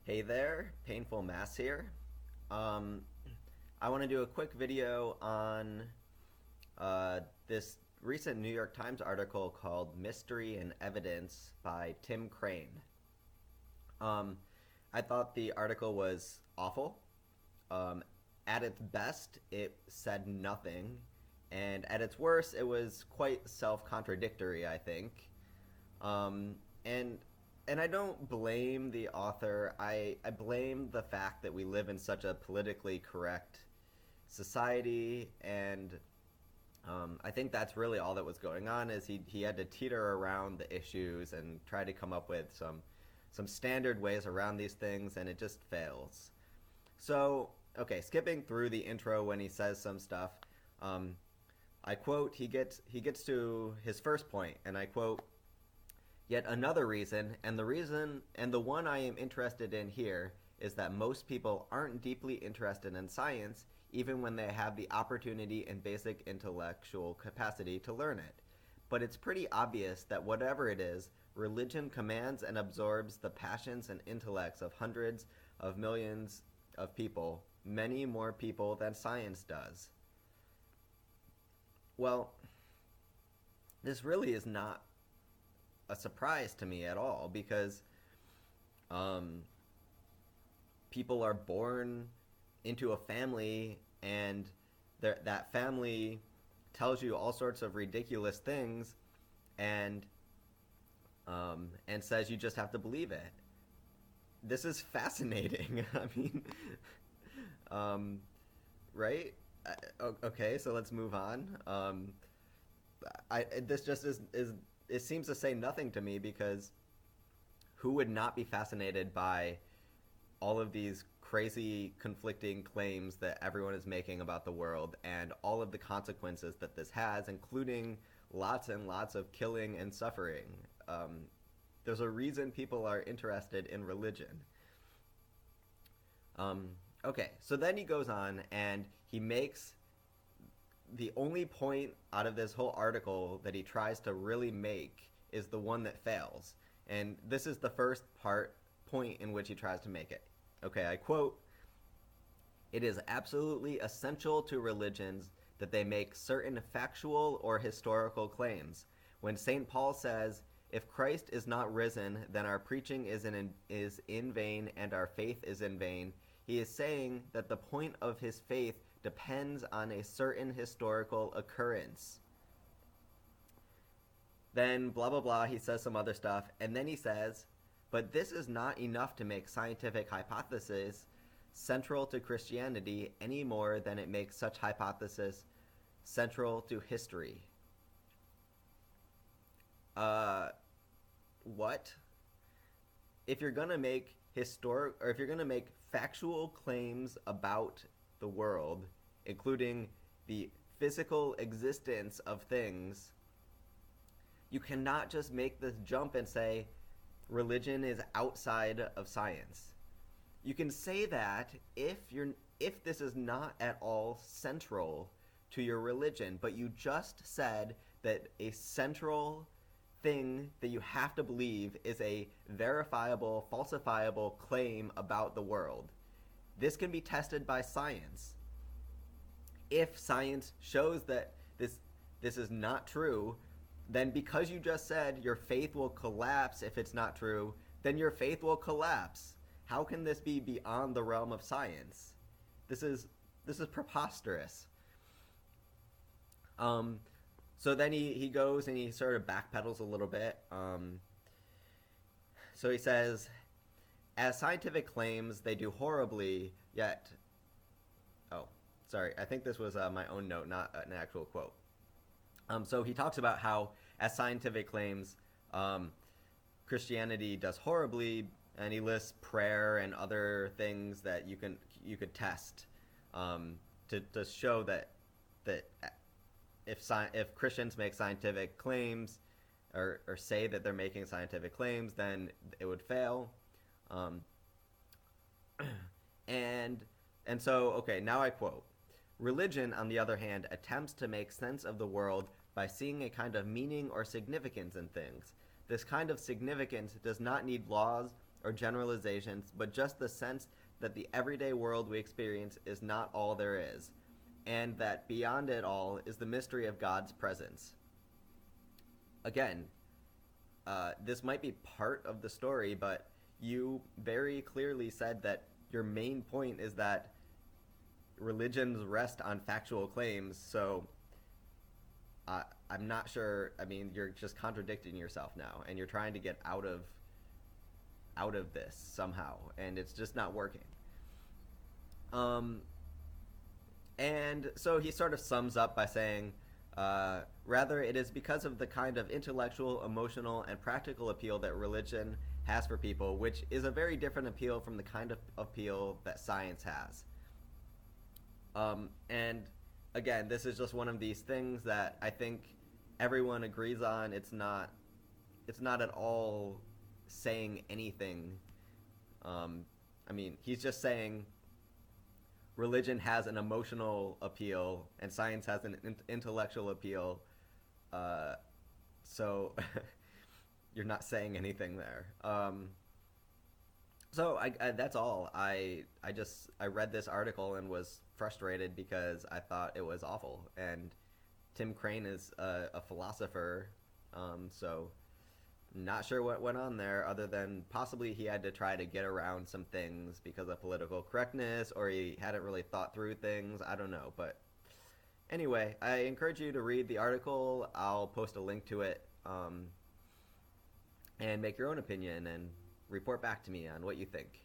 Hey there, Painful Mass here. Um, I want to do a quick video on this recent New York Times article called Mystery and Evidence by Tim Crane. Um, I thought the article was awful. Um, at its best, it said nothing, and at its worst, it was quite self contradictory, I think. Um, and and I don't blame the author. I blame the fact that we live in such a politically correct society, and I think that's really all that was going on. Is he had to teeter around the issues and try to come up with some standard ways around these things, and it just fails. So okay, skipping through the intro when he says some stuff, um, I quote. He gets to his first point, and I quote: Yet another reason, and the one I am interested in here, is that most people aren't deeply interested in science even when they have the opportunity and basic intellectual capacity to learn it. But it's pretty obvious that whatever it is, religion commands and absorbs the passions and intellects of hundreds of millions of people, many more people than science does. Well, this really is not a surprise to me at all because um, people are born into a family and that family tells you all sorts of ridiculous things and and says you just have to believe it. This is fascinating. I mean, um, right? Okay, so let's move on. This just is it seems to say nothing to me because who would not be fascinated by all of these crazy conflicting claims that everyone is making about the world and all of the consequences that this has, including lots and lots of killing and suffering. There's a reason people are interested in religion. Um, okay, so then he goes on and he makes the only point out of this whole article that he tries to really make is the one that fails. And this is the first point in which he tries to make it. Okay, I quote: It is absolutely essential to religions that they make certain factual or historical claims. When St. Paul says, if Christ is not risen, then our preaching is in vain and our faith is in vain, he is saying that the point of his faith depends on a certain historical occurrence. Then, blah, blah, blah, he says some other stuff, and then he says, but this is not enough to make scientific hypotheses central to Christianity any more than it makes such hypothesis central to history. What? If you're gonna make if you're gonna make factual claims about the world, including the physical existence of things, you cannot just make this jump and say religion is outside of science. You can say that if this is not at all central to your religion, but you just said that a central thing that you have to believe is a verifiable, falsifiable claim about the world. This can be tested by science. If science shows that this is not true, then because you just said your faith will collapse if it's not true, then your faith will collapse. How can this be beyond the realm of science? This is preposterous. So then he goes and he sort of backpedals a little bit. So he says, as scientific claims, they do horribly, yet... Oh, sorry. I think this was my own note, not an actual quote. So he talks about how, as scientific claims, Christianity does horribly, and he lists prayer and other things that you could test to show that if Christians make scientific claims or say that they're making scientific claims, then it would fail. And so, okay, now I quote: Religion, on the other hand, attempts to make sense of the world by seeing a kind of meaning or significance in things. This kind of significance does not need laws or generalizations, but just the sense that the everyday world we experience is not all there is, and that beyond it all is the mystery of God's presence. Again, this might be part of the story, but you very clearly said that your main point is that religions rest on factual claims, so I'm not sure. I mean, you're just contradicting yourself now, and you're trying to get out of this somehow, and it's just not working. And so he sort of sums up by saying, rather, it is because of the kind of intellectual, emotional, and practical appeal that religion has for people, which is a very different appeal from the kind of appeal that science has. And again, this is just one of these things that I think everyone agrees on. It's not at all saying anything. I mean, he's just saying religion has an emotional appeal and science has an intellectual appeal. So you're not saying anything there. So that's all. I read this article and was frustrated because I thought it was awful. And Tim Crane is a philosopher, so not sure what went on there other than possibly he had to try to get around some things because of political correctness, or he hadn't really thought through things. I don't know. But anyway, I encourage you to read the article. I'll post a link to it, and make your own opinion and report back to me on what you think.